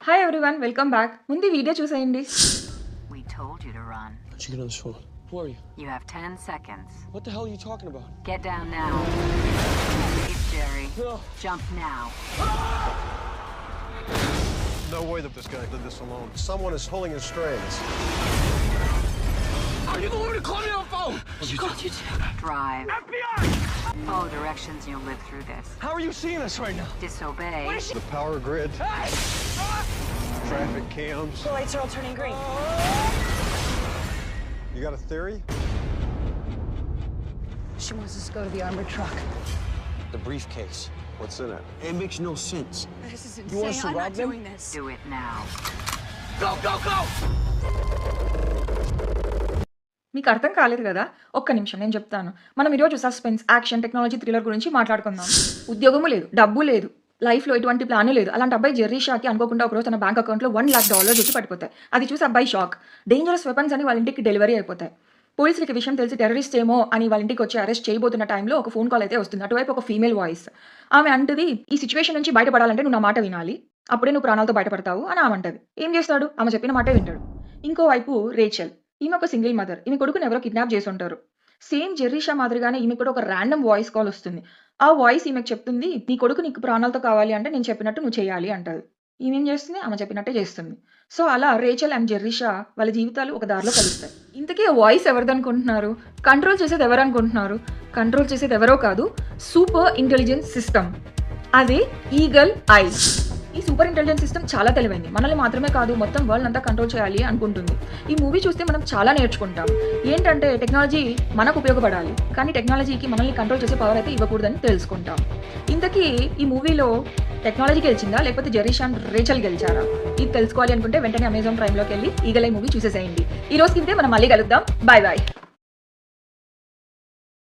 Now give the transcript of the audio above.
Hi everyone, welcome back. ముందు ఈ video చూసేయండి. We told you to run. How'd you get on this phone? Who are you? You have 10 seconds. What the hell are you talking about? Get down now. It's Jerry. No. Jump now. No way that this guy did this alone. Someone is pulling his strings. Are you the one who called me on the phone? She called you too. Drive. FBI! Follow directions and you'll live through this. How are you seeing us right now? Disobey. The power grid, Hey! traffic cams. The lights are all turning green. You got a theory? She wants us to go to the armored truck. The briefcase. What's in it? It makes no sense. This is You want us to insane. I'm rob not them? doing this. Do it now. Go, go, go! మీకు అర్థం కాలేదు కదా? ఒక్క నిమిషం నేను చెప్తాను. మనం ఈరోజు సస్పెన్స్, యాక్షన్, టెక్నాలజీ, థ్రిల్లర్ గురించి మాట్లాడుకుందాం. ఉద్యోగము లేదు, డబ్బు లేదు, లైఫ్లో ఎటువంటి ప్లాను లేదు. అలాంటి అబ్బాయి జెర్రీ షాకి అనుకోకుండా ఒకరోజు తన బ్యాంక్ అకౌంట్లో $1,00,000 వచ్చి పడిపోతాయి. అది చూసి అబ్బాయి షాక్. డేంజరస్ వెపన్స్ అని వాళ్ళ ఇంటికి డెలివరీ అయిపోతాయి. పోలీసులకి విషయం తెలిసి టెర్రరిస్ట్ ఏమో అని వాళ్ళ ఇంటికి వచ్చి అరెస్ట్ చేయబోతున్న టైంలో ఒక ఫోన్ కాల్ అయితే వస్తుంది. అటువైపు ఒక ఫీమేల్ వాయిస్. ఆమె అంటది, ఈ సిచ్యువేషన్ నుంచి బయటపడాలంటే నువ్వు నా మాట వినాలి, అప్పుడే నువ్వు ప్రాణాలతో బయటపడతావు అని ఆమె అంటది. ఏం చేస్తాడు? ఆమె చెప్పిన మాటే వింటాడు. ఇంకోవైపు రేచల్. ఈమె ఒక సింగిల్ మదర్. ఈమె కొడుకుని ఎవరో కిడ్నాప్ చేసి ఉంటారు. సేమ్ జెర్రీషా మాదిరిగానే ఈమె కూడా ఒక ర్యాండమ్ వాయిస్ కాల్ వస్తుంది. ఆ వాయిస్ ఈమెకు చెప్తుంది, నీ కొడుకు నీకు ప్రాణాలతో కావాలి అంటే నేను చెప్పినట్టు నువ్వు చేయాలి అంటది. ఈమె ఏం చేస్తుంది? ఆమె చెప్పినట్టే చేస్తుంది. సో అలా రేచల్ అండ్ జెర్రీషా వాళ్ళ జీవితాలు ఒక దారిలో కలుస్తాయి. ఇంతకీ ఆ వాయిస్ ఎవరిది అనుకుంటున్నారు? కంట్రోల్ చేసేది ఎవరు అనుకుంటున్నారు? కంట్రోల్ చేసేది ఎవరో కాదు, సూపర్ ఇంటెలిజెన్స్ సిస్టమ్. అదే ఈగల్ ఐ. ఈ సూపర్ ఇంటెలిజెన్స్ సిస్టమ్ చాలా తెలివైంది. మనల్ని మాత్రమే కాదు, మొత్తం వరల్డ్ అంతా కంట్రోల్ చేయాలి అనుకుంటుంది. ఈ మూవీ చూస్తే మనం చాలా నేర్చుకుంటాం. ఏంటంటే టెక్నాలజీ మనకు ఉపయోగపడాలి, కానీ టెక్నాలజీకి మనల్ని కంట్రోల్ చేసే పవర్ అయితే ఇవ్వకూడదని తెలుసుకుంటాం. ఇంతకీ ఈ మూవీలో టెక్నాలజీ గెలిచిందా లేకపోతే జెర్రీషా అండ్ రేచల్ గెలిచారా? ఇది తెలుసుకోవాలి అనుకుంటే వెంటనే అమెజాన్ ప్రైమ్లోకి వెళ్ళి ఈగల్ ఐ మూవీ చూసేసేయండి. ఈ రోజుకి ఇంతే, మనం మళ్ళీ కలుద్దాం. Bye bye.